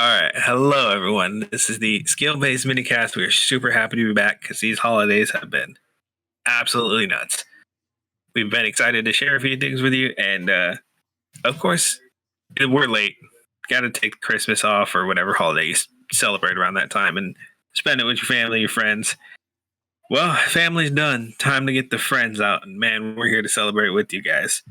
All right. Hello, everyone. This is the skill-based minicast. We are super happy to be back because these holidays have been absolutely nuts. We've been excited to share a few things with you. And, of course, we're late. Got to take Christmas off or whatever holiday you celebrate around that time and spend it with your family, your friends. Well, family's done. Time to get the friends out. And, man, we're here to celebrate with you guys.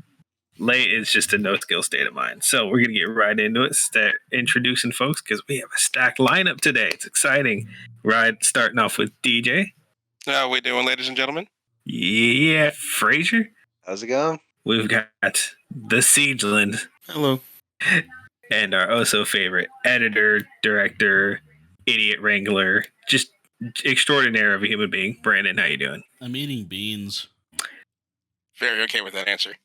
Late is just a no-skill state of mind. So we're going to get right into it, start introducing folks because we have a stacked lineup today. It's exciting. Right, starting off with DJ. How we doing, ladies and gentlemen? Yeah, Frazier. How's it going? We've got the Siegeland. Hello. And our also favorite editor, director, idiot wrangler, just extraordinaire of a human being. Brandon, how you doing? I'm eating beans. Very okay with that answer.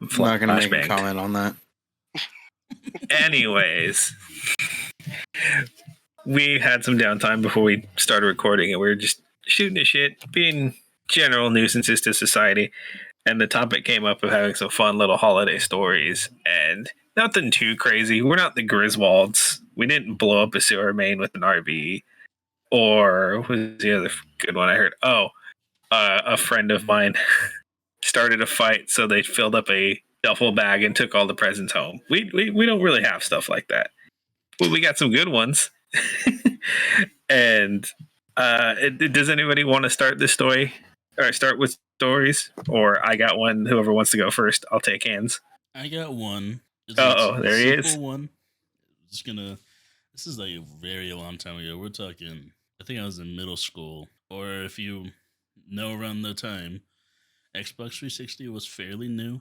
I'm not going to make a comment on that. Anyways, we had some downtime before we started recording, and we were just shooting the shit, being general nuisances to society. And the topic came up of having some fun little holiday stories, and nothing too crazy. We're not the Griswolds. We didn't blow up a sewer main with an RV. Or what was the other good one I heard? A friend of mine started a fight, so they filled up a duffel bag and took all the presents home. We don't really have stuff like that. Well, we got some good ones. And does anybody want to start this story or start with stories? Or I got one. Whoever wants to go first, I'll take hands. I got one. There he is. One. This is like a very long time ago. We're talking, I think I was in middle school, or if you know around the time, Xbox 360 was fairly new,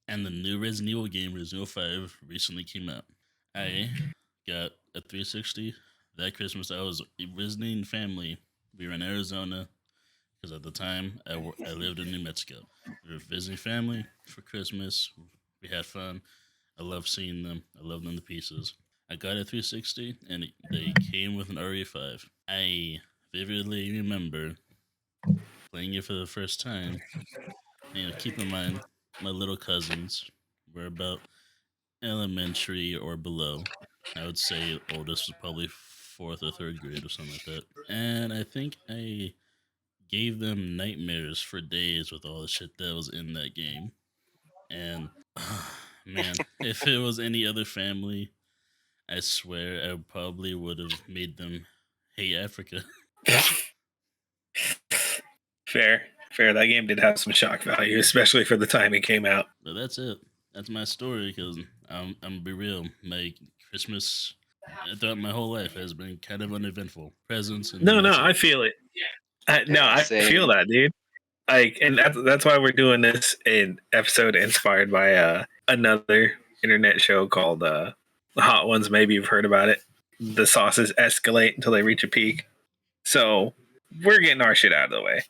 and the new Resident Evil game, Resident Evil 5, recently came out. I got a 360 that Christmas. I was visiting family. We were in Arizona, because at the time, I lived in New Mexico. We were visiting family for Christmas. We had fun. I love seeing them. I love them to pieces. I got a 360, and they came with an RE5. I vividly remember playing it for the first time. Keep in mind, my little cousins were about elementary or below. I would say oldest was probably 4th or 3rd grade or something like that. And I think I gave them nightmares for days with all the shit that was in that game. And, man, if it was any other family, I swear I probably would have made them hate Africa. Fair. That game did have some shock value, especially for the time it came out. But that's it. That's my story, because I'm gonna be real. My Christmas throughout my whole life has been kind of uneventful. Presents and No, I feel it. I feel that, dude. And that's why we're doing this an episode inspired by another internet show called The Hot Ones. Maybe you've heard about it. The sauces escalate until they reach a peak. So we're getting our shit out of the way.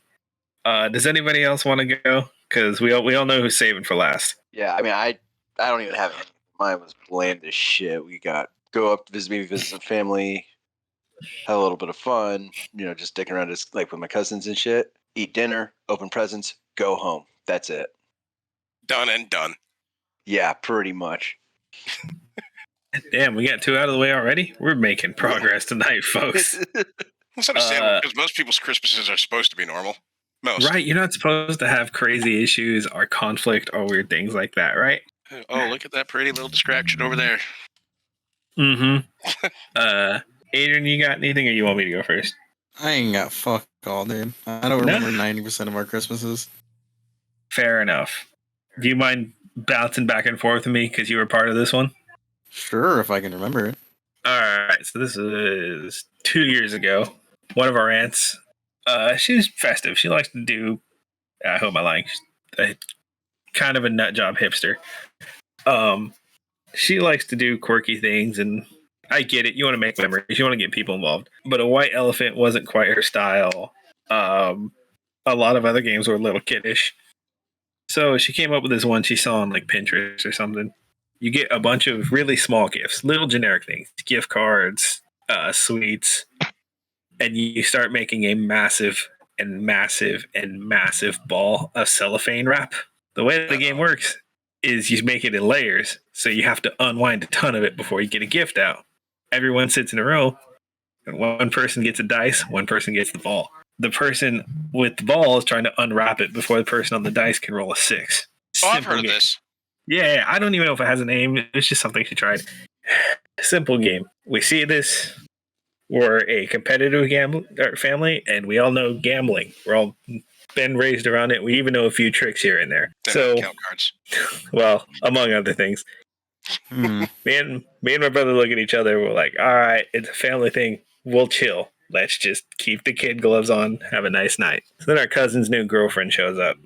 Does anybody else want to go? Because we all know who's saving for last. Yeah, I mean, I don't even have any. Mine was bland as shit. We got go up to visit some family, have a little bit of fun, just sticking around just like with my cousins and shit. Eat dinner, open presents, go home. That's it. Done and done. Yeah, pretty much. Damn, we got 2 out of the way already? We're making progress tonight, folks. That's understandable, because most people's Christmases are supposed to be normal. Most. Right, you're not supposed to have crazy issues or conflict or weird things like that, right? Oh, look at that pretty little distraction over there. Mm-hmm. Adrian, you got anything, or you want me to go first? I ain't got fuck all, dude. I don't remember 90% of our Christmases. Fair enough. Do you mind bouncing back and forth with me because you were part of this one? Sure, if I can remember it. All right, so this is 2 years ago. One of our aunts, she's festive. She likes to do, I hope I'm lying, kind of a nut job hipster. She likes to do quirky things, and I get it. You want to make memories. You want to get people involved. But a white elephant wasn't quite her style. A lot of other games were a little kiddish. So she came up with this one she saw on like Pinterest or something. You get a bunch of really small gifts, little generic things, gift cards, sweets, and you start making a massive and massive and massive ball of cellophane wrap. The way the game works is you make it in layers, so you have to unwind a ton of it before you get a gift out. Everyone sits in a row, and one person gets a dice, one person gets the ball. The person with the ball is trying to unwrap it before the person on the dice can roll a 6. Oh, I've heard of this. Yeah, I don't even know if it has a name. It's just something she tried. Simple game. We see this. We're a competitive family, and we all know gambling. We're all been raised around it. We even know a few tricks here and there. Count cards. Well, among other things. Me and my brother look at each other. We're like, all right, it's a family thing. We'll chill. Let's just keep the kid gloves on. Have a nice night. So then our cousin's new girlfriend shows up,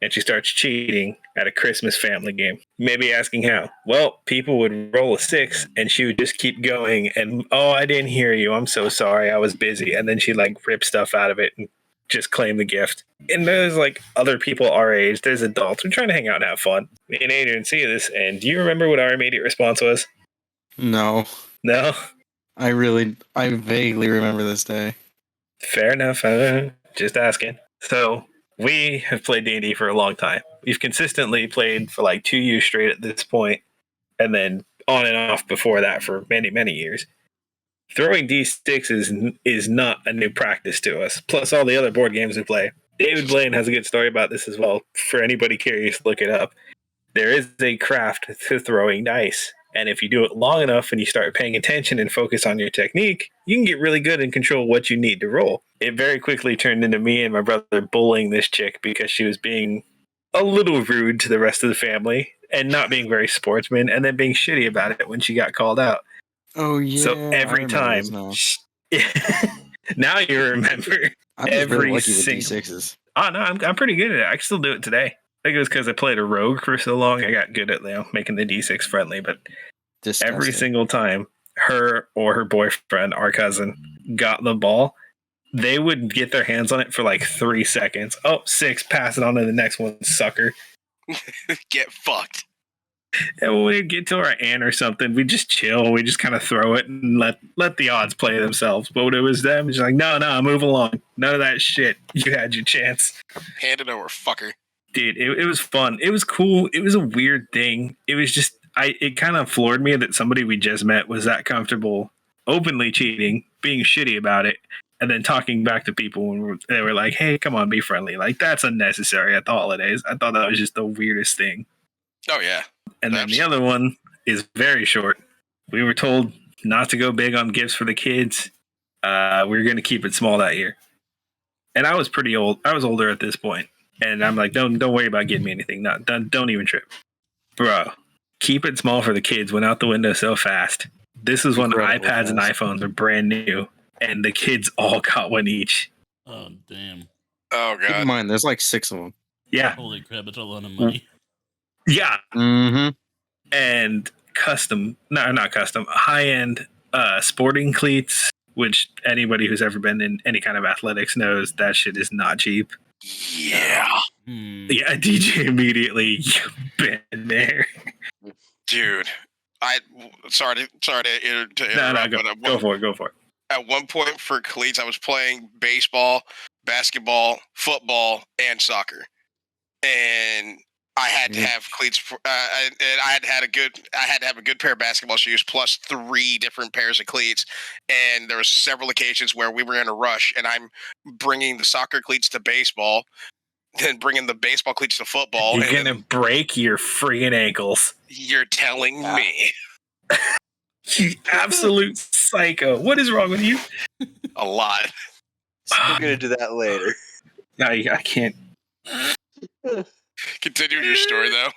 and she starts cheating at a Christmas family game. Maybe asking how. Well, people would roll a 6, and she would just keep going. And, oh, I didn't hear you. I'm so sorry. I was busy. And then she'd like rip stuff out of it and just claim the gift. And there's like other people our age. There's adults. We're trying to hang out and have fun. Me and Adrian see this. And do you remember what our immediate response was? No. No? I vaguely remember this day. Fair enough. Just asking. So we have played D&D for a long time. We've consistently played for like 2 years straight at this point, and then on and off before that for many, many years. Throwing D6 is not a new practice to us, plus all the other board games we play. David Blaine has a good story about this as well. For anybody curious, look it up. There is a craft to throwing dice. And if you do it long enough and you start paying attention and focus on your technique, you can get really good and control what you need to roll. It very quickly turned into me and my brother bullying this chick because she was being a little rude to the rest of the family and not being very sportsman, and then being shitty about it when she got called out. Oh, yeah. So every time. Now you remember. I'm just really lucky with D6s. Oh, no, I'm pretty good at it. I can still do it today. I think it was because I played a rogue for so long. I got good at making the D6 friendly, but Disgusting. Every single time her or her boyfriend, our cousin, got the ball, they would get their hands on it for like 3 seconds. Oh, 6, pass it on to the next one, sucker. Get fucked. And when we'd get to our aunt or something, we'd just chill. We just kind of throw it and let the odds play themselves. But when it was them, it's like, no, move along. None of that shit. You had your chance. Hand it over, fucker. Dude, it was fun. It was cool. It was a weird thing. It was just, it kind of floored me that somebody we just met was that comfortable openly cheating, being shitty about it, and then talking back to people when they were like, hey, come on, be friendly. Like, that's unnecessary at the holidays. I thought that was just the weirdest thing. Oh, yeah. And then the other one is very short. We were told not to go big on gifts for the kids. We were going to keep it small that year. And I was pretty old. I was older at this point. And I'm like, don't worry about getting me anything. Don't even trip. Bro, keep it small for the kids went out the window so fast. This is when iPads and iPhones are brand new. And the kids all got one each. Oh, damn. Oh, God. Keep in mind, there's like 6 of them. Yeah. Holy crap, it's a lot of money. Yeah. Mm-hmm. And not custom, high-end sporting cleats, which anybody who's ever been in any kind of athletics knows that shit is not cheap. Yeah. Yeah, DJ immediately, you've been there. Dude, sorry to interrupt. No, go for it. At one point for cleats, I was playing baseball, basketball, football, and soccer. And I had to have cleats, and I had to have a good pair of basketball shoes plus 3 different pairs of cleats. And there were several occasions where we were in a rush, and I'm bringing the soccer cleats to baseball, then bringing the baseball cleats to football. You're gonna break your friggin' ankles. You're telling me? You absolute psycho! What is wrong with you? A lot. We're gonna do that later. I can't. Continue your story, though.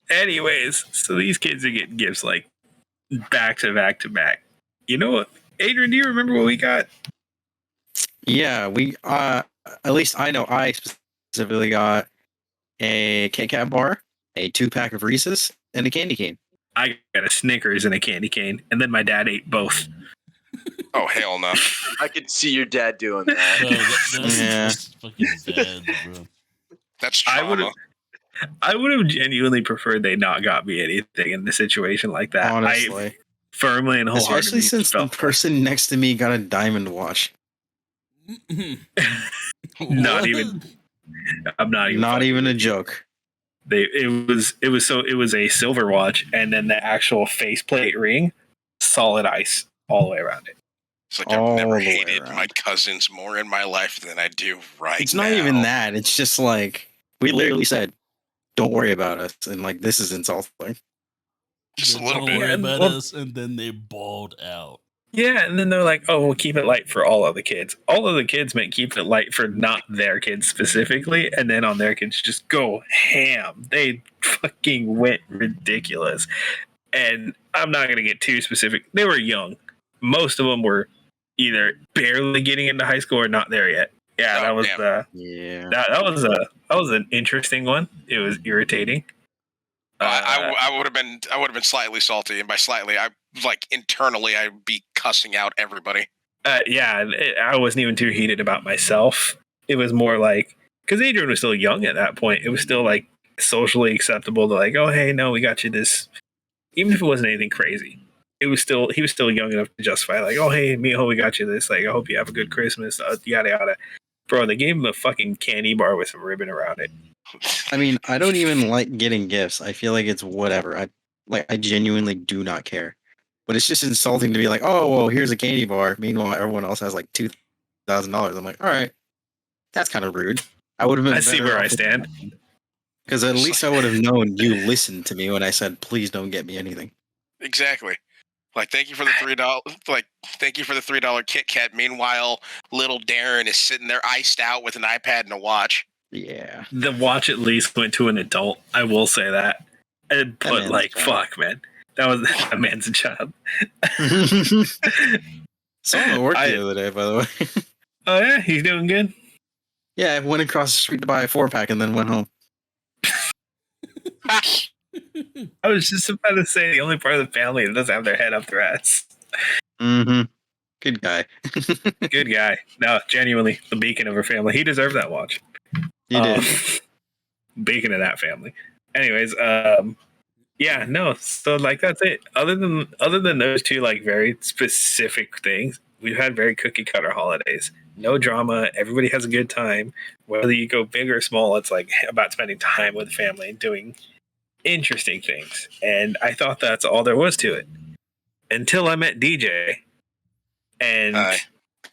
Anyways, so these kids are getting gifts like back to back to back. You know what, Adrian? Do you remember what we got? Yeah, we at least I know I specifically got a Kit Kat bar, a 2-pack of Reese's, and a candy cane. I got a Snickers and a candy cane, and then my dad ate both. Oh, hell no. I could see your dad doing that. Bro, that's fucking bad, bro. That's trauma. I would have genuinely preferred they not got me anything in a situation like that. Honestly. I firmly and wholeheartedly Especially since the person next to me got a diamond watch. Not even. I'm not even. Not even a joke. It was a silver watch, and then the actual faceplate ring solid ice all the way around it. It's like All I've never the way hated my around. cousins more in my life than I do right now. It's not even that. It's just like we literally said, "Don't worry about us," and like this is insulting. Just a Then little don't bit. worry Yeah, about well- us, and then they balled out. Yeah, and then they're like, "Oh, we'll keep it light for all other kids." All other kids meant keep it light for not their kids specifically, and then on their kids just go ham. They fucking went ridiculous. And I'm not gonna get too specific. They were young. Most of them were either barely getting into high school or not there yet. Yeah, Oh, that was damn. Yeah. that was an interesting one. It was irritating. I would have been slightly salty, and by slightly, I like internally, I'd be cussing out everybody. I wasn't even too heated about myself. It was more like because Adrian was still young at that point. It was still like socially acceptable to like, oh hey, no, we got you this, even if it wasn't anything crazy. He was still young enough to justify like, oh hey, Miho, we got you this. Like, I hope you have a good Christmas. Yada yada. Bro, they gave him a fucking candy bar with some ribbon around it. I mean, I don't even like getting gifts. I feel like it's whatever. I genuinely do not care. But it's just insulting to be like, oh, well, here's a candy bar. Meanwhile, everyone else has like $2,000. I'm like, all right, that's kind of rude. I would have been. I see where I stand. Because at least I would have known you listened to me when I said, please don't get me anything. Exactly. Like, thank you for the $3. Like, thank you for the $3 Kit Kat. Meanwhile, little Darren is sitting there iced out with an iPad and a watch. Yeah. The watch at least went to an adult. I will say that. But man's like, a child. fuck, man, that man's a child. Saw him at work the other day, by the way. Oh yeah, he's doing good. Yeah, I went across the street to buy a 4-pack and then went home. I was just about to say the only part of the family that doesn't have their head up their ass. Mm-hmm. Good guy. Good guy. No, genuinely, the beacon of her family. He deserved that watch. He did. Beacon of that family. Anyways, yeah, no. So like that's it. Other than those two like very specific things, we've had very cookie cutter holidays. No drama. Everybody has a good time. Whether you go big or small, it's like about spending time with family and doing interesting things. And I thought that's all there was to it until I met DJ, and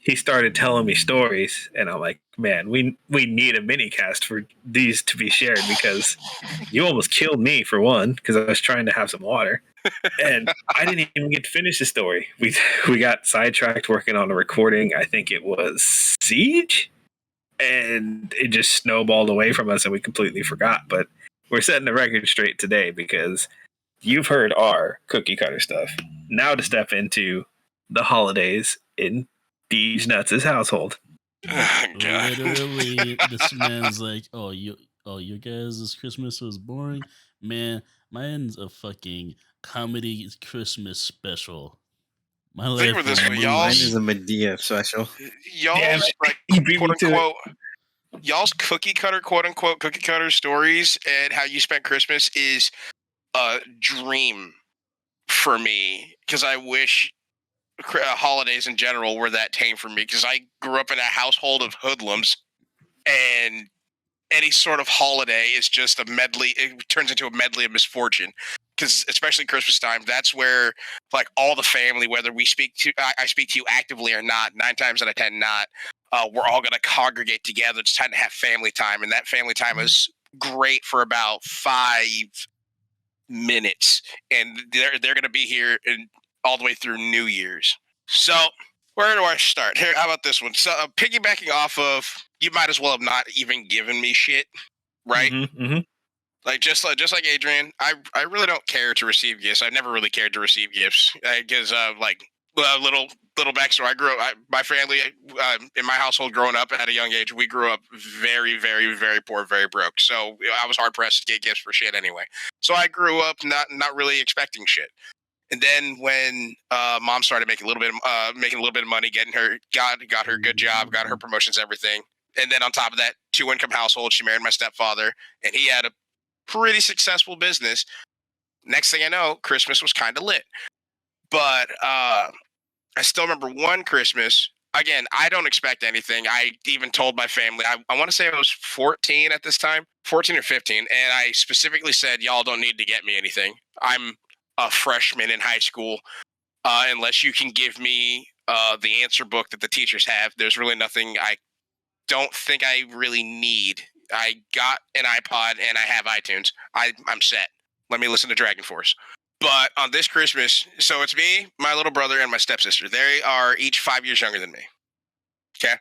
he started telling me stories, and I'm like, man, we need a mini cast for these to be shared because you almost killed me for one because I was trying to have some water. And I didn't even get to finish the story. We got sidetracked working on a recording. I think it was Siege, and it just snowballed away from us, and we completely forgot. But we're setting the record straight today because you've heard our cookie cutter stuff. Now to step into the holidays in Deej Nuts' household. Oh, God. Literally, this man's like, oh, you guys' Christmas was boring? Man, mine's a fucking comedy Christmas special. My Think life of it this will way, move. Mine is a Medea special. Damn Y'all's it. like You beat me quote to it. unquote y'all's cookie cutter, quote unquote cookie cutter stories and how you spent Christmas is a dream for me because I wish holidays in general were that tame for me because I grew up in a household of hoodlums, and any sort of holiday is just a medley. It turns into a medley of misfortune because especially Christmas time, that's where like all the family, whether we speak to, I speak to you actively or not, 9 times out of 10 not, we're all going to congregate together. It's time to have family time, and that family time is great for about 5 minutes, and they're going to be here and all the way through New Year's. So where do I start? Here, how about this one? So piggybacking off of, you might as well have not even given me shit, right? Mm-hmm. Like just like Adrian, I really don't care to receive gifts. I've never really cared to receive gifts because little backstory. I grew up, my family in my household growing up at a young age, we grew up very, very, very poor, very broke. So I was hard pressed to get gifts for shit anyway. So I grew up not really expecting shit. And then when mom started making a little bit of money, got her a good job, got her promotions, everything. And then on top of that, 2-income household. She married my stepfather, and he had a pretty successful business. Next thing I know, Christmas was kind of lit. But I still remember one Christmas. Again, I don't expect anything. I even told my family, I want to say I was 14 at this time, 14 or 15. And I specifically said, y'all don't need to get me anything. I'm a freshman in high school. unless you can give me the answer book that the teachers have. There's really nothing I don't think I really need. I got an iPod and I have iTunes. I'm set. Let me listen to Dragon Force. But on this Christmas, so it's me, my little brother, and my stepsister. They are each 5 years younger than me. Okay.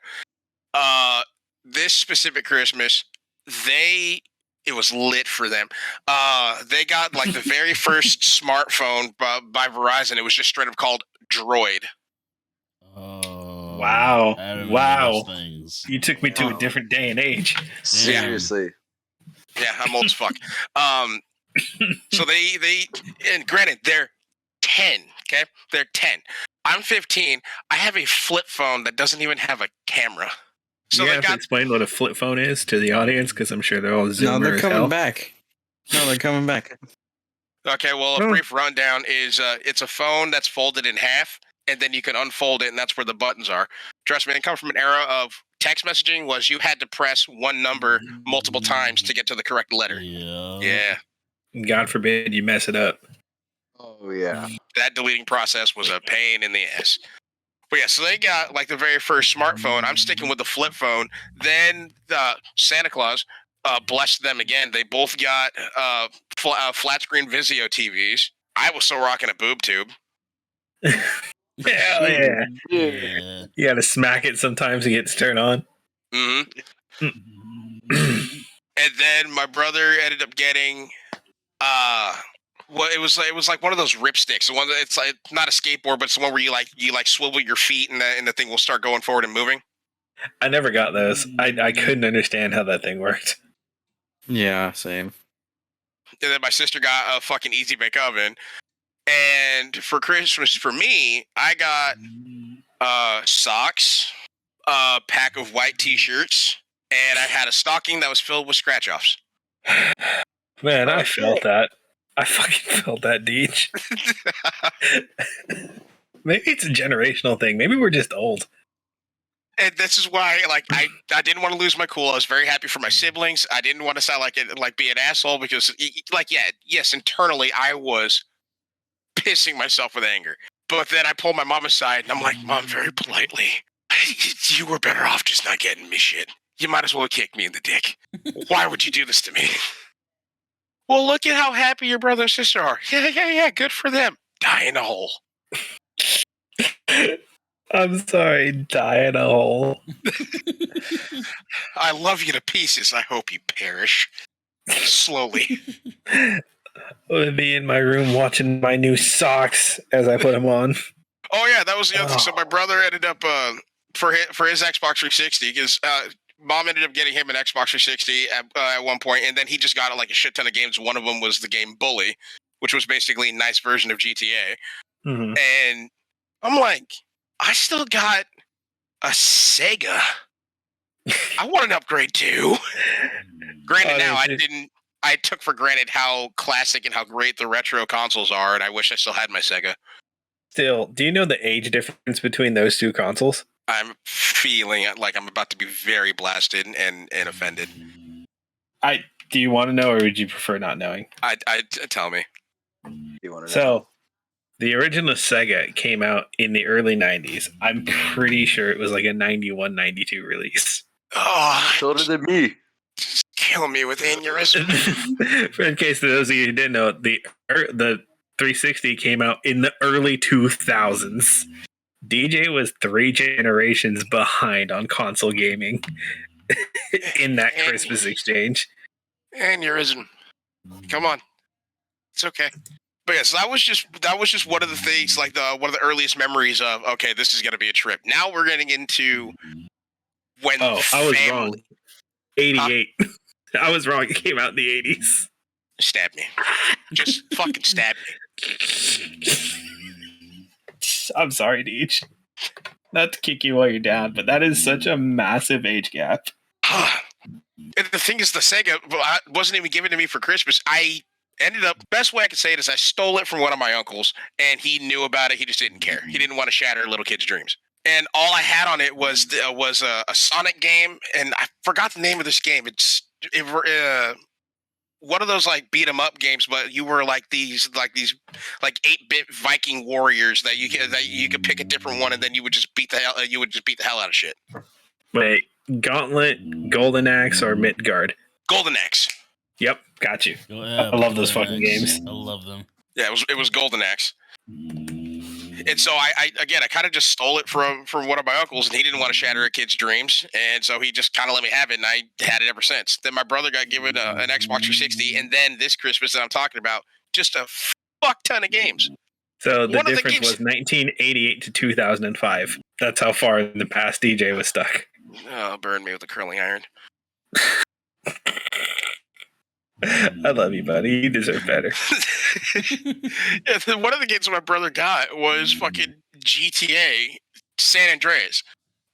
This specific Christmas, it was lit for them. They got like the very first smartphone by Verizon. It was just straight up called Droid. Oh, Wow. I remember Wow. those things. You took me to a different day and age. Seriously. Yeah, I'm old as fuck. So they and granted they're 10. Okay, they're 10. I'm 15. I have a flip phone that doesn't even have a camera. So You they have to got explain what a flip phone is to the audience because I'm sure they're all No, zoomer they're as coming hell. back. No, they're coming back. okay. Well, a Oh. brief rundown is it's a phone that's folded in half, and then you can unfold it, and that's where the buttons are. Trust me, it comes from an era of text messaging was you had to press one number multiple times to get to the correct letter. Yeah. God forbid you mess it up. Oh yeah. That deleting process was a pain in the ass. But yeah, so they got like the very first smartphone. I'm sticking with the flip phone. Then Santa Claus blessed them again. They both got flat screen Vizio TVs. I was still rocking a boob tube. Hell yeah. Yeah. You gotta smack it sometimes to get to turn on. hmm And then my brother ended up getting well, it was like one of those ripsticks. The one that it's like not a skateboard, but it's the one where you swivel your feet and the thing will start going forward and moving. I never got those. I couldn't understand how that thing worked. Yeah, same. And then my sister got a fucking Easy Bake Oven. And for Christmas for me, I got socks, a pack of white t-shirts, and I had a stocking that was filled with scratch offs. Man, I Oh, felt shit. that. I fucking felt that, Deej. Maybe it's a generational thing. Maybe we're just old. And this is why, like, I didn't want to lose my cool. I was very happy for my siblings. I didn't want to sound like be an asshole because, like, yes, internally I was pissing myself with anger. But then I pulled my mom aside and I'm like, Mom, very politely, you were better off just not getting me shit. You might as well kick me in the dick. Why would you do this to me? Well, look at how happy your brother and sister are. Yeah. Good for them. Die in a hole. I'm sorry, die in a hole. I love you to pieces. I hope you perish. Slowly. I would be in my room watching my new socks as I put them on. Oh yeah, that was the other thing. So my brother ended up for his Xbox 360 because Mom ended up getting him an Xbox 360 at one point, and then he just got like a shit ton of games. One of them was the game Bully, which was basically a nice version of GTA. Mm-hmm. And I'm like, I still got a Sega. I want an upgrade too. Granted, now I took for granted how classic and how great the retro consoles are, and I wish I still had my Sega. Still, do you know the age difference between those two consoles? I'm feeling like I'm about to be very blasted and offended. Do you want to know, or would you prefer not knowing? I tell me. You want to know? So, the original Sega came out in the early 90s. I'm pretty sure it was like a 91, 92 release. Oh, Shorter than me. just kill me with aneurysm. In case of those of you who didn't know, the 360 came out in the early 2000s. DJ was 3 generations behind on console gaming in that Christmas exchange. Aneurysm. Come on, it's okay. But yes, that was just one of the things, like one of the earliest memories of. Okay, this is gonna be a trip. Now we're getting into when. Oh, I was wrong. 88. Huh? I was wrong. It came out in the 80s. Stab me. Just fucking stab me. I'm sorry, Deej. Not to kick you while you're down, but that is such a massive age gap. And the thing is, the Sega wasn't even given to me for Christmas. I ended up, best way I could say it is I stole it from one of my uncles, and he knew about it. He just didn't care. He didn't want to shatter little kids' dreams. And all I had on it was a Sonic game, and I forgot the name of this game. It one of those like beat 'em up games, but you were like these 8-bit Viking warriors that you could pick a different one, and then you would just beat the hell out of shit. Wait, Gauntlet, Golden Axe, or Midgard? Golden Axe. Yep, got you. Yeah, I love those Golden fucking Axe. games. I love them. Yeah, it was Golden Axe. And so I kind of just stole it from one of my uncles, and he didn't want to shatter a kid's dreams, and so he just kind of let me have it, and I had it ever since. Then my brother got given an Xbox 360, and then this Christmas that I'm talking about, just a fuck ton of games. So the One of the difference games- was 1988 to 2005. That's how far in the past DJ was stuck. Oh, burn me with a curling iron. I love you, buddy. You deserve better. Yeah, one of the games my brother got was fucking GTA San Andreas.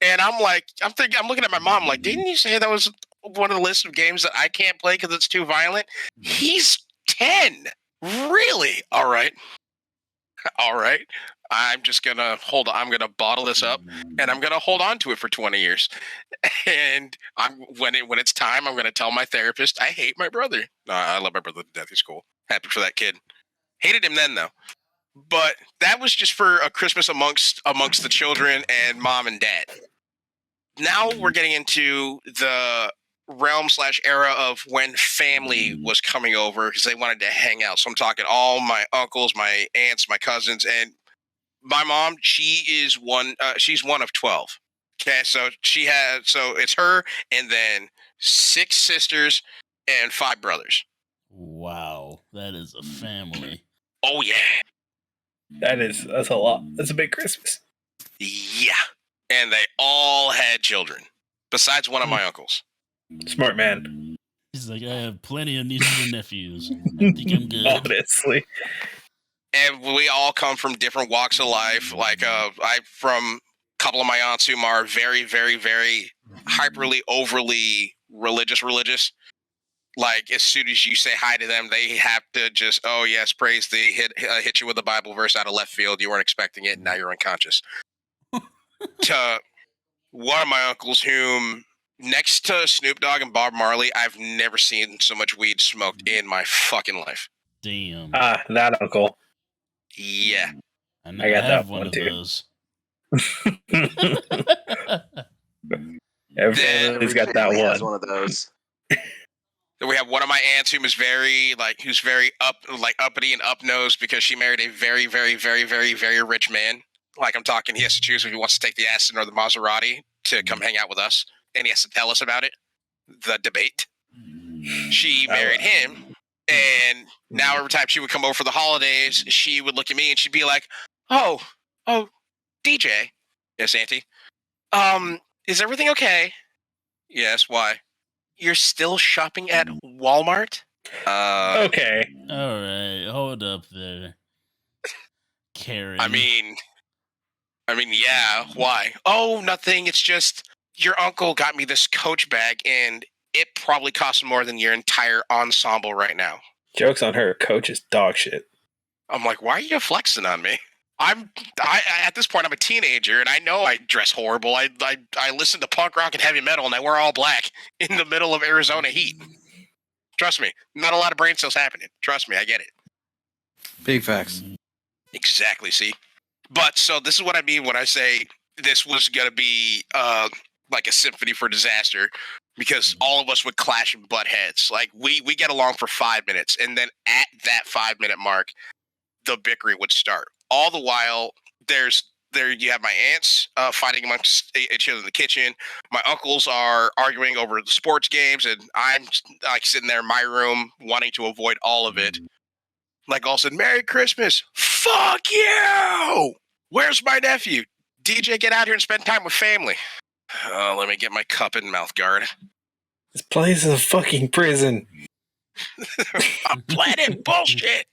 And I'm looking at my mom like, didn't you say that was one of the list of games that I can't play because it's too violent? He's 10. Really? All right. I'm just gonna I'm gonna bottle this up, and I'm gonna hold on to it for 20 years. And when it's time, I'm gonna tell my therapist I hate my brother. No, I love my brother to death. He's cool. Happy for that kid. Hated him then though. But that was just for a Christmas amongst the children and mom and dad. Now we're getting into the realm/era of when family was coming over because they wanted to hang out. So I'm talking all my uncles, my aunts, my cousins, and my mom. She's one of 12. Okay, so it's her and then 6 sisters and 5 brothers. Wow, that is a family. Oh yeah, That's a lot. That's a big Christmas. yeah, and they all had children besides one of my uncles. Smart man. He's like, I have plenty of nieces and nephews. I think I'm good. Honestly. And we all come from different walks of life. Like I from a couple of my aunts who are very, very, very hyperly, overly religious. Like as soon as you say hi to them, they have to just, oh yes, praise the hit you with a Bible verse out of left field. You weren't expecting it, and now you're unconscious. To one of my uncles, whom next to Snoop Dogg and Bob Marley, I've never seen so much weed smoked in my fucking life. Damn. That uncle. Yeah. I I got have that one one, of too. those. Everybody's got that family has one. one of those. Then we have one of my aunts who's very uppity and up nosed because she married a very, very, very, very, very rich man. Like I'm talking, he has to choose if he wants to take the Aston or the Maserati to come hang out with us, and he has to tell us about it. The debate. She married him, and now every time she would come over for the holidays, she would look at me and she'd be like, "Oh, DJ, yes, Auntie. Is everything okay? Yes. Why? You're still shopping at Walmart? Okay. All right, hold up there, Karen. I mean, yeah. Why? Oh, nothing. It's just your uncle got me this Coach bag, and it probably costs more than your entire ensemble right now. Joke's on her. Coach is dog shit. I'm like, why are you flexing on me? I at this point I'm a teenager, and I know I dress horrible. I listen to punk rock and heavy metal, and I wear all black in the middle of Arizona heat. Trust me, not a lot of brain cells happening. Trust me, I get it. Big facts. Exactly. See, but so this is what I mean when I say this was gonna be like a symphony for disaster, because all of us would clash and butt heads. Like we get along for 5 minutes, and then at that 5-minute mark, the bickering would start. All the while, you have my aunts fighting amongst each other in the kitchen. My uncles are arguing over the sports games, and I'm like sitting there in my room wanting to avoid all of it. Like all said, "Merry Christmas." Fuck you! Where's my nephew? DJ, get out here and spend time with family. Let me get my cup and mouth guard. This place is a fucking prison. I'm planning bullshit.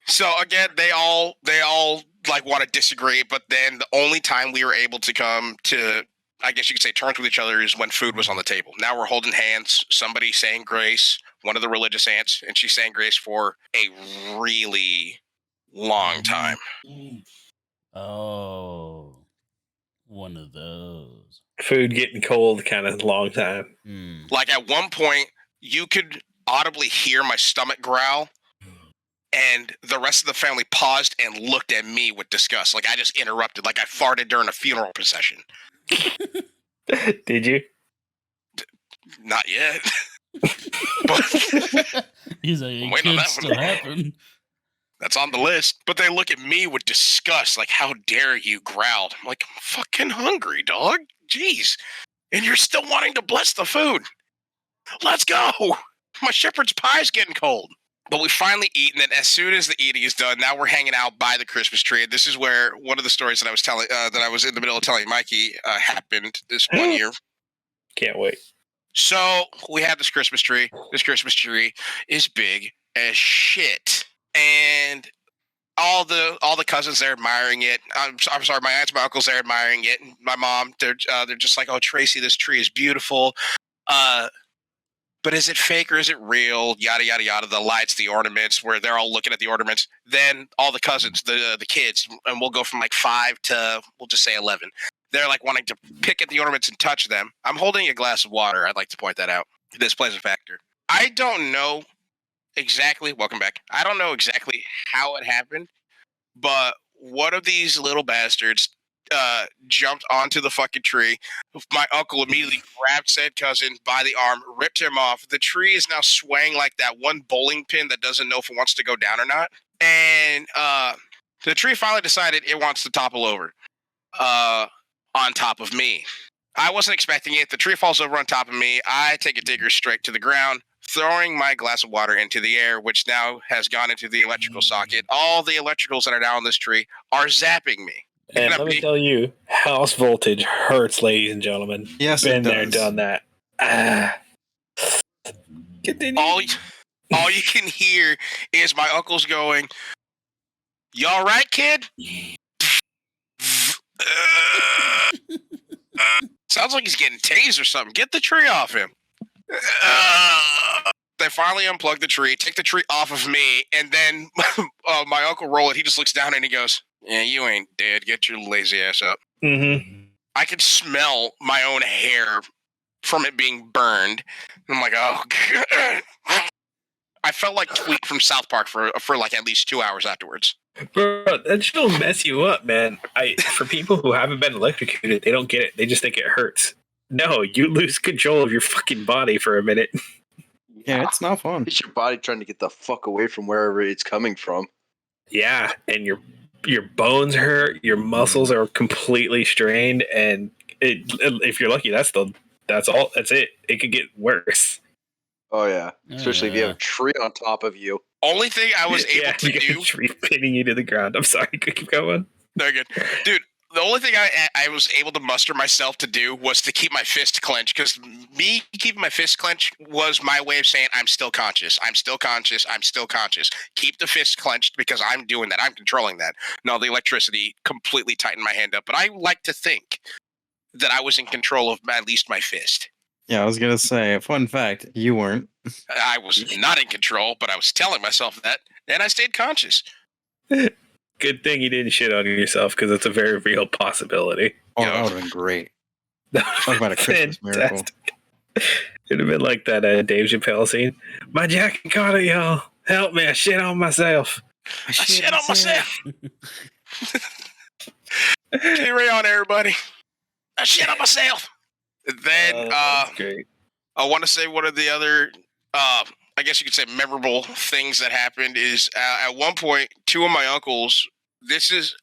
So again, they all like want to disagree, but then the only time we were able to come to, I guess you could say, terms with each other is when food was on the table. Now we're holding hands, somebody saying grace, one of the religious aunts, and she's saying grace for a really long time. Oh, One of those. Food getting cold kind of long time. Like at one point, you could audibly hear my stomach growl, and the rest of the family paused and looked at me with disgust. Like I just interrupted, like I farted during a funeral procession. Did you? Not yet. But He's like, it Wait on could that still one. happen. That's on the list. But they look at me with disgust, like, how dare you growl? I'm like, I'm fucking hungry, dog. Jeez. And you're still wanting to bless the food. Let's go. My shepherd's pie's getting cold. But we finally eat, and then as soon as the eating is done, now we're hanging out by the Christmas tree. And this is where one of the stories that I was telling, that I was in the middle of telling Mikey, happened this one year. Can't wait. So we have this Christmas tree. This Christmas tree is big as shit, and all the cousins are admiring it. I'm sorry, my aunts, my uncles are admiring it. And my mom, they're just like, "Oh, Tracy, this tree is beautiful." But is it fake or is it real? Yada yada yada. The lights, the ornaments, where they're all looking at the ornaments. Then all the cousins, the kids, and we'll go from like 5 to, we'll just say 11. They're like wanting to pick at the ornaments and touch them. I'm holding a glass of water. I'd like to point that out. This plays a factor. I don't know exactly. Welcome back. I don't know exactly how it happened, but one of these little bastards jumped onto the fucking tree. My uncle immediately grabbed said cousin by the arm, ripped him off. The tree is now swaying like that one bowling pin that doesn't know if it wants to go down or not. And the tree finally decided it wants to topple over on top of me. I wasn't expecting it. The tree falls over on top of me. I take a digger straight to the ground, throwing my glass of water into the air, which now has gone into the electrical socket. All the electricals that are now on this tree are zapping me. And let me tell you, house voltage hurts, ladies and gentlemen. Yes, Been it there, does. done that. Continue. All you can hear is my uncle's going, "You all right, kid?" Sounds like he's getting tased or something. Get the tree off him. They finally unplug the tree, take the tree off of me, and then my uncle Roland, he just looks down and he goes, "Yeah, you ain't dead. Get your lazy ass up." Mm-hmm. I could smell my own hair from it being burned. I'm like, oh, God. I felt like Tweet from South Park for like at least 2 hours afterwards. Bro, that shit'll mess you up, man. For people who haven't been electrocuted, they don't get it. They just think it hurts. No, you lose control of your fucking body for a minute. Yeah, it's not fun. It's your body trying to get the fuck away from wherever it's coming from. Yeah, and your bones hurt, your muscles are completely strained, and if you're lucky, that's all. That's it. It could get worse. Oh yeah, especially if you have a tree on top of you. Only thing I was able to you got do. a tree pinning you to the ground. I'm sorry. Keep going. Very good, dude. The only thing I was able to muster myself to do was to keep my fist clenched, because me keeping my fist clenched was my way of saying I'm still conscious. I'm still conscious. I'm still conscious. Keep the fist clenched because I'm doing that. I'm controlling that. No, the electricity completely tightened my hand up, but I like to think that I was in control of at least my fist. Yeah, I was gonna say, fun fact, you weren't. I was not in control, but I was telling myself that, and I stayed conscious. Good thing you didn't shit on yourself, because it's a very real possibility. Oh, Yeah. that would have been great. Talk about a Christmas miracle. It'd have been like that Dave Chappelle scene. My jacket caught it, y'all. Help me! I shit on myself. I shit on myself. Carry on, everybody. I shit on myself. Then That's great. I want to say one of the other, I guess you could say, memorable things that happened is at one point, two of my uncles. This is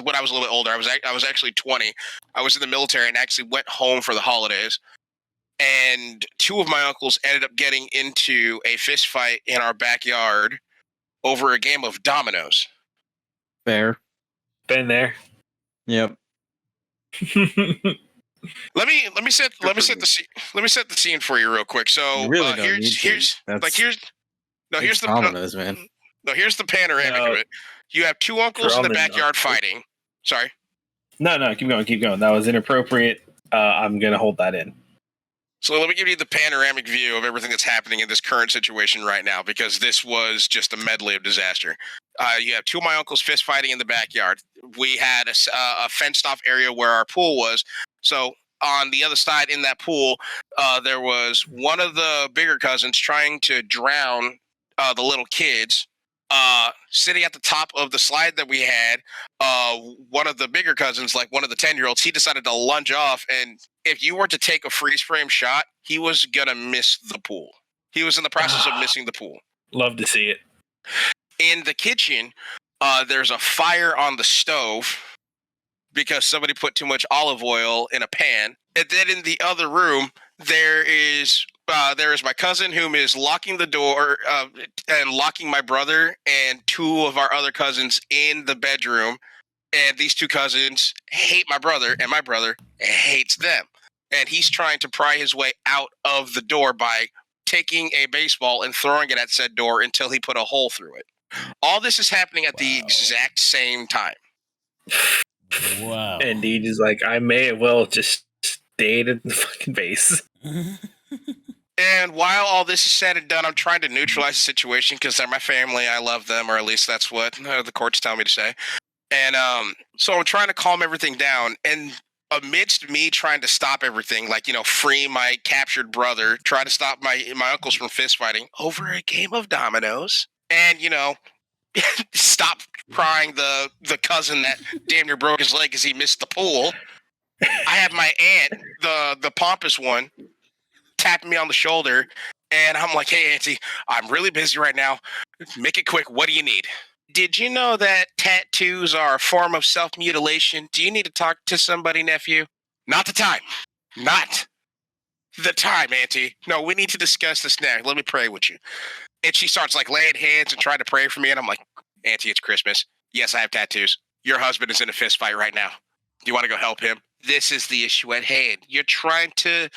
when I was a little bit older. I was actually 20. I was in the military and actually went home for the holidays. And two of my uncles ended up getting into a fist fight in our backyard over a game of dominoes. Fair. Been there. Yep. Let me set the scene for you real quick. So You really don't here's the dominoes, man. No, here's the panoramic of it. You have two uncles in the backyard fighting. Sorry. No, keep going. That was inappropriate. I'm gonna hold that in. So let me give you the panoramic view of everything that's happening in this current situation right now, because this was just a medley of disaster. You have two of my uncles fist fighting in the backyard. We had a fenced off area where our pool was. So on the other side in that pool, there was one of the bigger cousins trying to drown the little kids. Sitting at the top of the slide that we had, one of the bigger cousins, like one of the 10-year-olds, he decided to lunge off. And if you were to take a freeze frame shot, he was going to miss the pool. He was in the process of missing the pool. Love to see it. In the kitchen, there's a fire on the stove because somebody put too much olive oil in a pan. And then in the other room, there is my cousin whom is locking the door and locking my brother and two of our other cousins in the bedroom. And these two cousins hate my brother, and my brother hates them. And he's trying to pry his way out of the door by taking a baseball and throwing it at said door until he put a hole through it. All this is happening at the exact same time. Wow. And he is like, I may have well just stayed in the fucking base. And while all this is said and done, I'm trying to neutralize the situation because they're my family. I love them, or at least that's what the courts tell me to say. And so I'm trying to calm everything down. And amidst me trying to stop everything, like, free my captured brother, try to stop my uncles from fist fighting over a game of dominoes, and, stop prying the cousin that damn near broke his leg because he missed the pool. I have my aunt, the pompous one, tapping me on the shoulder, and I'm like, hey, Auntie, I'm really busy right now. Make it quick. What do you need? Did you know that tattoos are a form of self-mutilation? Do you need to talk to somebody, nephew? Not the time. Not the time, Auntie. No, we need to discuss this now. Let me pray with you. And she starts laying hands and trying to pray for me. And I'm like, Auntie, it's Christmas. Yes, I have tattoos. Your husband is in a fist fight right now. Do you want to go help him? This is the issue at hand. You're trying to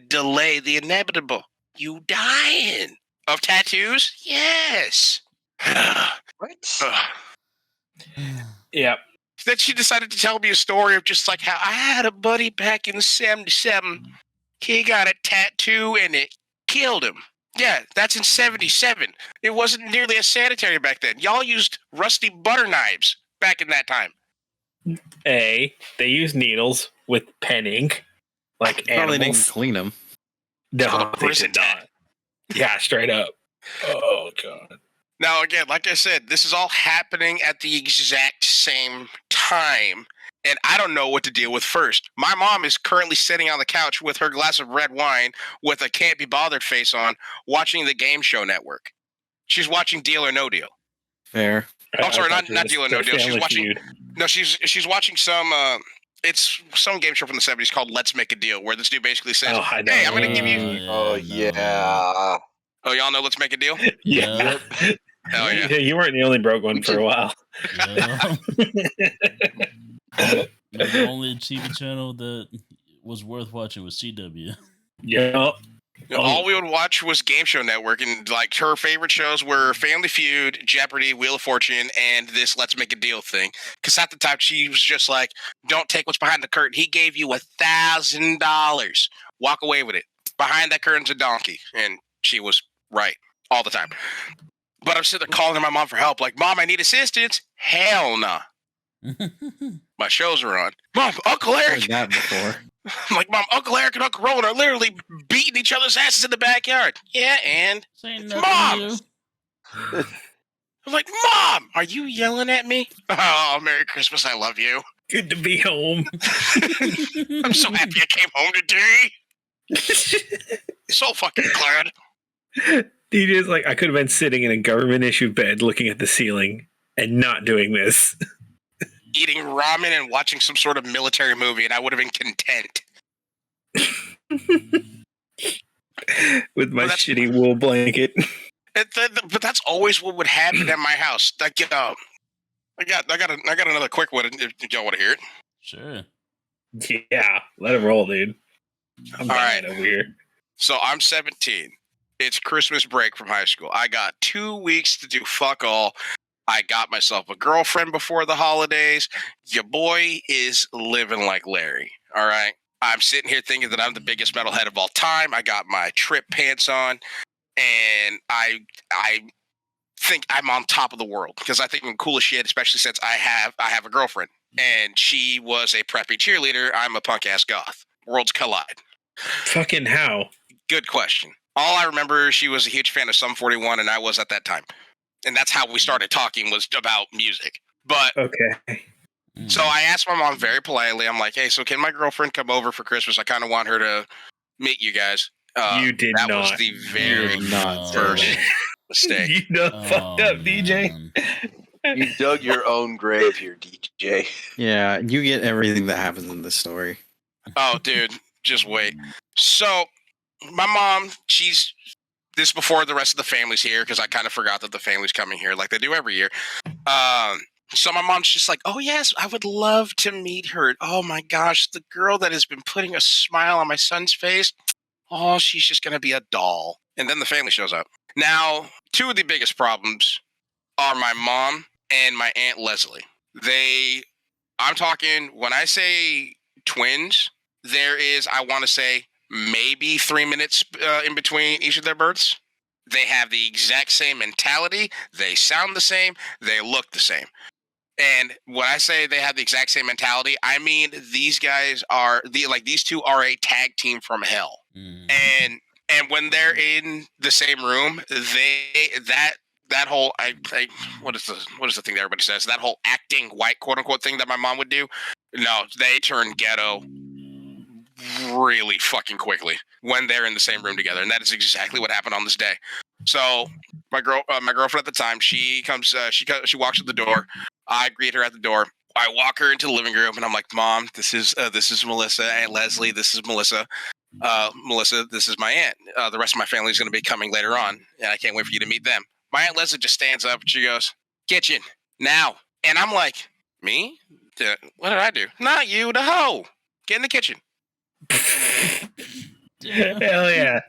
delay the inevitable. You dying of tattoos? Yes. What? Yeah. Then she decided to tell me a story of just how I had a buddy back in '77. He got a tattoo and it killed him. Yeah, that's in '77. It wasn't nearly as sanitary back then. Y'all used rusty butter knives back in that time. They use needles with pen ink, like Probably didn't animals. clean them. No, they prison did not. Yeah, straight up. Oh, God. Now, again, like I said, this is all happening at the exact same time, and I don't know what to deal with first. My mom is currently sitting on the couch with her glass of red wine with a can't be bothered face on, watching the Game Show Network. She's watching Deal or No Deal. Fair. I'm sorry, not Deal or No Deal. She's watching. No, she's watching some. It's some game show from the '70s called Let's Make a Deal, where this dude basically says, "Hey, I'm going to give you." Oh yeah. Oh, y'all know Let's Make a Deal? Yeah. Hell yeah. You weren't the only broke one for a while. Yeah. The only TV channel that was worth watching was CW. Yeah. All we would watch was Game Show Network, and her favorite shows were Family Feud, Jeopardy, Wheel of Fortune, and this Let's Make a Deal thing. Because at the time, she was just like, don't take what's behind the curtain. He gave you $1,000. Walk away with it. Behind that curtain's a donkey. And she was right all the time. But I'm sitting there calling my mom for help. Like, Mom, I need assistance. Hell nah. My shows are on. Mom, Uncle Eric. Heard that before. I'm like, Mom, Uncle Eric and Uncle Rowan are literally beating each other's asses in the backyard. Yeah, and Mom! I'm like, Mom, are you yelling at me? Oh, Merry Christmas, I love you. Good to be home. I'm so happy I came home today. So fucking glad. DJ's like, I could have been sitting in a government-issued bed looking at the ceiling and not doing this. Eating ramen and watching some sort of military movie, and I would have been content. With my shitty wool blanket. But that's always what would happen at my house. I got another quick one if y'all want to hear it. Sure. Yeah, let it roll, dude. I'm all dying right over here. So I'm 17. It's Christmas break from high school. I got 2 weeks to do fuck all. I got myself a girlfriend before the holidays. Your boy is living like Larry. All right. I'm sitting here thinking that I'm the biggest metalhead of all time. I got my trip pants on, and I think I'm on top of the world because I think I'm cool as shit, especially since I have a girlfriend and she was a preppy cheerleader. I'm a punk ass goth. Worlds collide. Fucking how? Good question. All I remember, she was a huge fan of Sum 41, and I was at that time, and that's how we started talking was about music. But Okay. so I asked my mom very politely. I'm like, "Hey, so can my girlfriend come over for Christmas? I kind of want her to meet you guys." You did that not. was the very not first say mistake. You fucked up, DJ. Man. You dug your own grave here, DJ. Yeah, you get everything that happens in this story. Oh, dude, just wait. So my mom, she's this before the rest of the family's here because I kind of forgot that the family's coming here like they do every year. So my mom's just like, "Oh yes, I would love to meet her. Oh my gosh, the girl that has been putting a smile on my son's face. Oh, she's just gonna be a doll." And then the family shows up. Now, two of the biggest problems are my mom and my Aunt Leslie. I'm talking, when I say twins, there is, I want to say, maybe 3 minutes in between each of their births. They have the exact same mentality. They sound the same. They look the same. And when I say they have the exact same mentality, I mean these guys are these two are a tag team from hell. And when they're in the same room, that whole what is the thing that everybody says? That whole acting white quote unquote thing that my mom would do. No, they turn ghetto really fucking quickly when they're in the same room together, and that is exactly what happened on this day. So my girlfriend at the time, she walks to the door. I greet her at the door. I walk her into the living room, and I'm like, "Mom, this is Melissa. Aunt Leslie, this is Melissa. Melissa, this is my aunt. The rest of my family is going to be coming later on, and I can't wait for you to meet them." My Aunt Leslie just stands up and she goes, "Kitchen now." And I'm like, "Me? What did I do?" "Not you, the hoe. Get in the kitchen." Hell yeah.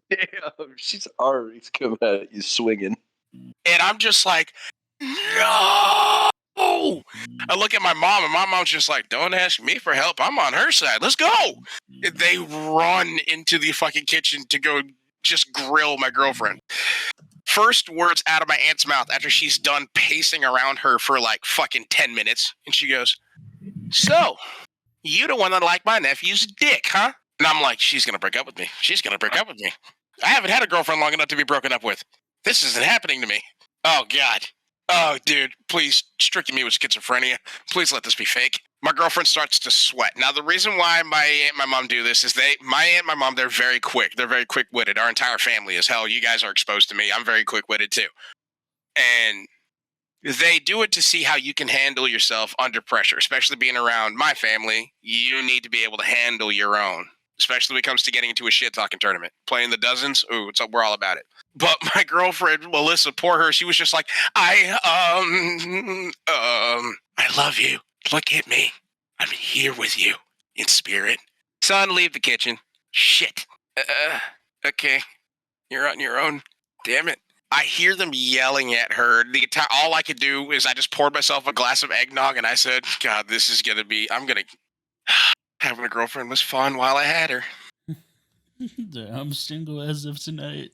Damn, she's already coming at you swinging. And I'm just like, "No!" I look at my mom, and my mom's just like, "Don't ask me for help. I'm on her side. Let's go." And they run into the fucking kitchen to go just grill my girlfriend. First words out of my aunt's mouth after she's done pacing around her for like fucking 10 minutes. And she goes, "So, you the one that liked my nephew's dick, huh?" And I'm like, she's going to break up with me. She's going to break up with me. I haven't had a girlfriend long enough to be broken up with. This isn't happening to me. Oh, God. Oh, dude, please, stricken me with schizophrenia. Please let this be fake. My girlfriend starts to sweat. Now, the reason why my aunt and my mom do this is my aunt and my mom, they're very quick. They're very quick-witted. Our entire family is. Hell, you guys are exposed to me. I'm very quick-witted, too. And they do it to see how you can handle yourself under pressure, especially being around my family. You need to be able to handle your own, especially when it comes to getting into a shit-talking tournament. Playing the dozens, ooh, we're all about it. But my girlfriend, Melissa, poor her, she was just like, I love you. Look at me. I'm here with you in spirit. Son, leave the kitchen. Shit. Okay. You're on your own. Damn it. I hear them yelling at her. All I could do is I just poured myself a glass of eggnog and I said, "God, this is going to be, having a girlfriend was fun while I had her." I'm single as of tonight.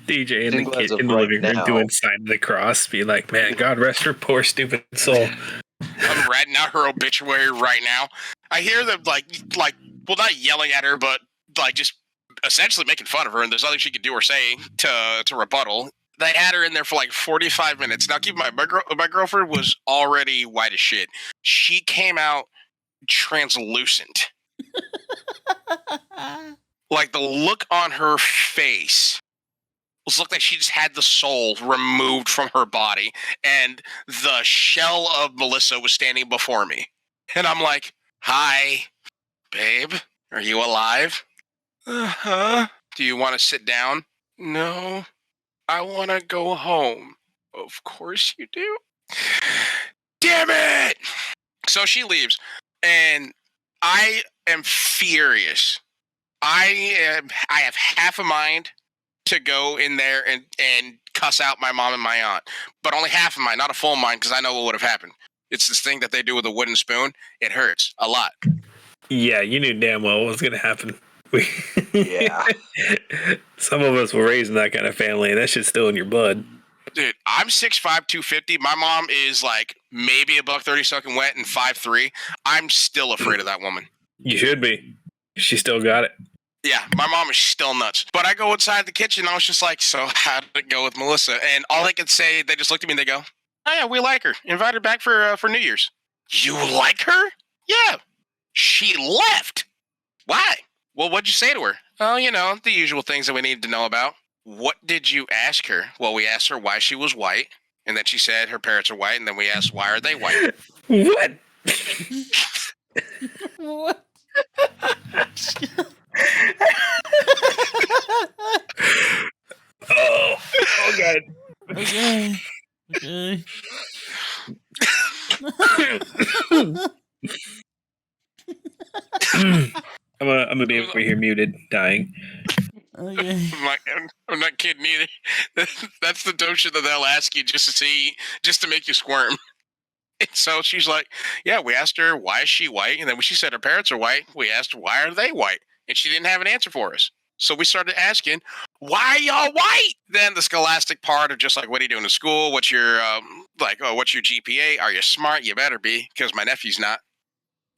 DJ in Single as of the right living room now. doing sign of the cross, be like, "Man, God rest her poor stupid soul." I'm ratting out her obituary right now. I hear them well, not yelling at her, but like just essentially making fun of her, and there's nothing she could do or say to rebuttal. They had her in there for like 45 minutes. Now, keep in mind, my girlfriend was already white as shit. She came out translucent. Like the look on her face looked like she just had the soul removed from her body, and the shell of Melissa was standing before me. And I'm like, "Hi, babe. Are you alive?" "Uh-huh. Do you want to sit down?" "No. I want to go home." "Of course you do." Damn it! So she leaves, and I am furious. I have half a mind to go in there and cuss out my mom and my aunt, but only half of mine, not a full mind, because I know what would have happened. It's this thing that they do with a wooden spoon. It hurts a lot. Yeah, you knew damn well what was going to happen. Yeah. Some of us were raised in that kind of family, and that shit's still in your blood. Dude, I'm 6'5", 250. My mom is like maybe $130 soaking wet and 5'3". I'm still afraid of that woman. You should be. She still got it. Yeah, my mom is still nuts. But I go inside the kitchen. I was just like, so how did it go with Melissa? And all they could say, they just looked at me and they go, oh yeah, we like her. Invite her back for New Year's. You like her? Yeah. She left. Why? Well, what'd you say to her? Oh, the usual things that we need to know about. What did you ask her? Well, we asked her why she was white. And then she said her parents are white. And then we asked, why are they white? What? What? Oh God. Okay. I'm gonna be over here muted, dying. Okay. I'm not kidding either. That's the dumb shit that they'll ask you just to make you squirm. And so she's like, yeah, we asked her, why is she white? And then when she said her parents are white, we asked, why are they white? And she didn't have an answer for us. So we started asking, why are y'all white? Then the scholastic part of just like, what are you doing in school? What's your, what's your GPA? Are you smart? You better be, because my nephew's not.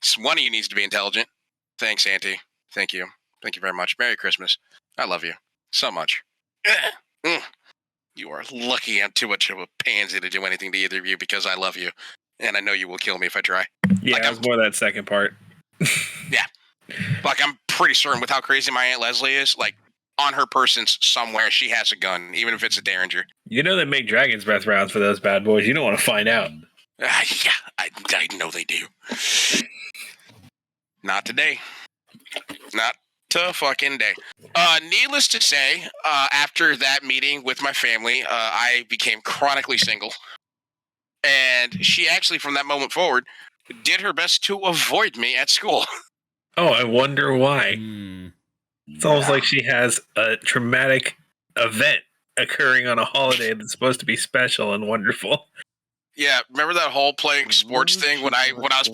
So one of you needs to be intelligent. Thanks, Auntie. Thank you. Thank you very much. Merry Christmas. I love you so much. You are lucky I'm too much of a pansy to do anything to either of you because I love you. And I know you will kill me if I try. Yeah, it was more that second part. Yeah. Like, I'm pretty certain with how crazy my Aunt Leslie is, like, on her person somewhere, she has a gun, even if it's a Derringer. You know they make Dragon's Breath rounds for those bad boys. You don't want to find out. Yeah, I know they do. Not today. Not to fucking day. Needless to say, after that meeting with my family, I became chronically single. And she actually, from that moment forward, did her best to avoid me at school. Oh, I wonder why. It's almost like she has a traumatic event occurring on a holiday that's supposed to be special and wonderful. Yeah, remember that whole playing sports thing when I was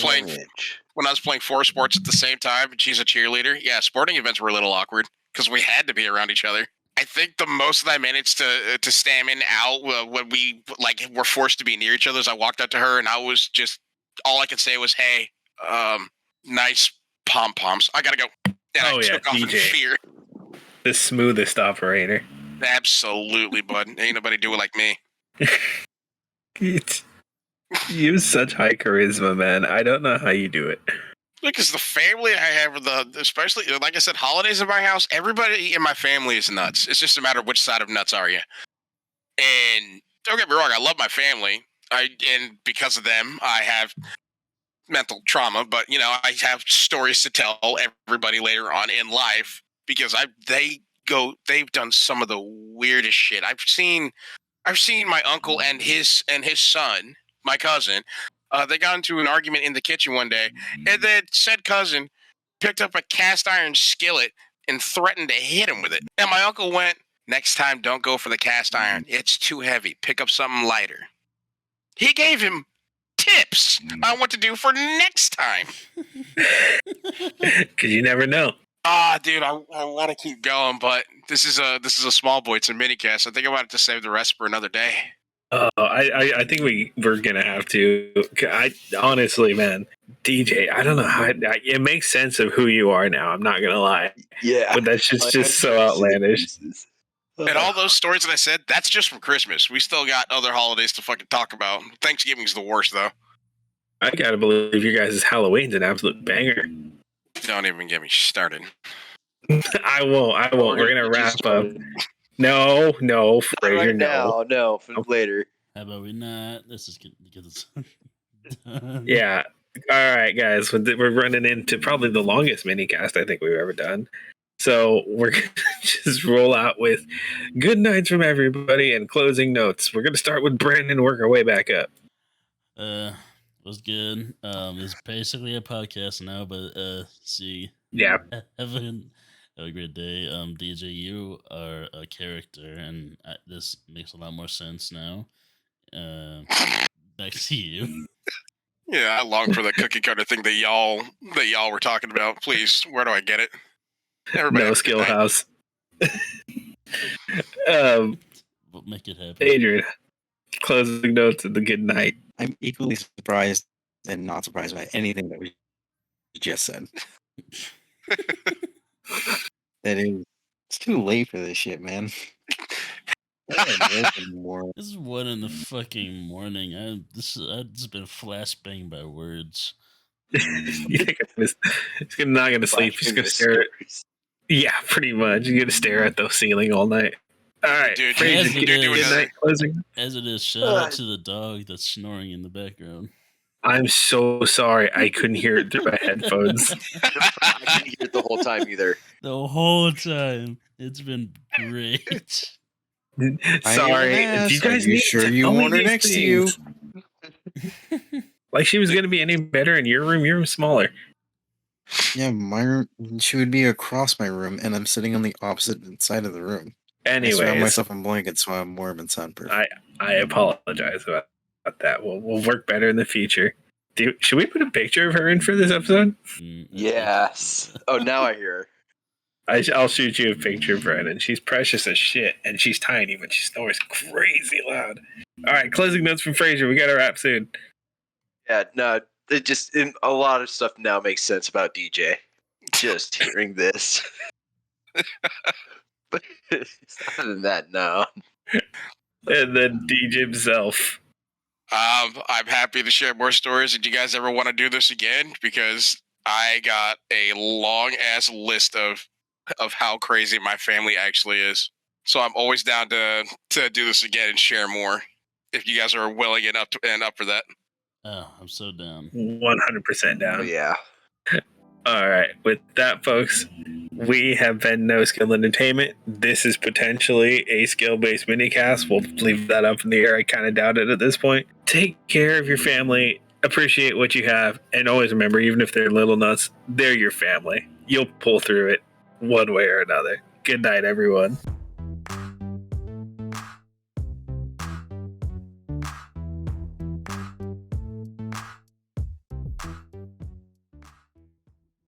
playing 4 sports at the same time and she's a cheerleader? Yeah, sporting events were a little awkward because we had to be around each other. I think the most that I managed to stamina out when we were forced to be near each other is I walked up to her and I was just, all I could say was, hey, nice pom-poms. I gotta go. And I took off in fear. The smoothest operator. Absolutely, bud. Ain't nobody do it like me. You have such high charisma, man. I don't know how you do it. Because the family I have, especially, like I said, holidays in my house, everybody in my family is nuts. It's just a matter of which side of nuts are you. And don't get me wrong, I love my family. And because of them, I have mental trauma. But, I have stories to tell everybody later on in life because they've done some of the weirdest shit. I've seen my uncle and his son, my cousin. They got into an argument in the kitchen one day, and then said cousin picked up a cast iron skillet and threatened to hit him with it. And my uncle went, next time, don't go for the cast iron. It's too heavy. Pick up something lighter. He gave him tips on what to do for next time. Because you never know. Dude, I want to keep going, but this is a small boy. It's a minicast. I think I wanted to save the rest for another day. I think we're gonna have to. I honestly, man, DJ, I don't know how it makes sense of who you are now. I'm not gonna lie. Yeah, but that's just so outlandish. And all those stories that I said, that's just from Christmas. We still got other holidays to fucking talk about. Thanksgiving's the worst, though. I gotta believe you guys' Halloween's an absolute banger. Don't even get me started. I won't. We're gonna wrap up. No, Fraser, right now, no, for later. How about we not? Let's just get this done. Yeah. All right, guys. We're running into probably the longest minicast I think we've ever done. So we're going to just roll out with good nights from everybody and closing notes. We're going to start with Brandon, work our way back up. Was good. It's basically a podcast now, but see. Yeah. Have a great day. DJ, you are a character, and this makes a lot more sense now. Back to you. Yeah, I long for the cookie cutter thing that y'all were talking about. Please, where do I get it? Everybody no skill house. We'll make it happen. Adrian, Closing notes and the good night. I'm equally surprised and not surprised by anything that we just said. That is, it's too late for this shit, man. I gotta work in the morning. This is 1 in the fucking morning. I've just been flashbanged by words. He's not gonna sleep. He's gonna stare at. Yeah, pretty much. You're gonna stare at the ceiling all night. All right, Dude, Fraser, as it good is. night closing. As it is, shout out to the dog that's snoring in the background. I'm so sorry. I couldn't hear it through my headphones. I didn't hear it the whole time either. The whole time. It's been great. Sorry. Do you guys need sure to you tell me want her these next to you? things? Like she was gonna be any better in your room. Your room's smaller. Yeah, my room. She would be across my room, and I'm sitting on the opposite side of the room. I surround Anyways, myself in blankets, so I'm warm and soundproof. I apologize about that. We'll work better in the future. Should we put a picture of her in for this episode? Yes. Oh, now I hear her. I'll shoot you a picture, Brandon. She's precious as shit, and she's tiny, but she snores crazy loud. All right, closing notes from Fraser. We got to wrap soon. Yeah, no, a lot of stuff now makes sense about DJ. Just hearing this. But other than that, no. And then DJ himself. I'm happy to share more stories. Did you guys ever want to do this again? Because I got a long ass list of how crazy my family actually is. So I'm always down to do this again and share more. If you guys are willing and up for that. Oh, I'm so down. 100% down. Oh, yeah. All right. With that, folks, we have been No Skill Entertainment. This is potentially a skill-based minicast. We'll leave that up in the air. I kind of doubt it at this point. Take care of your family. Appreciate what you have. And always remember, even if they're little nuts, they're your family. You'll pull through it one way or another. Good night, everyone.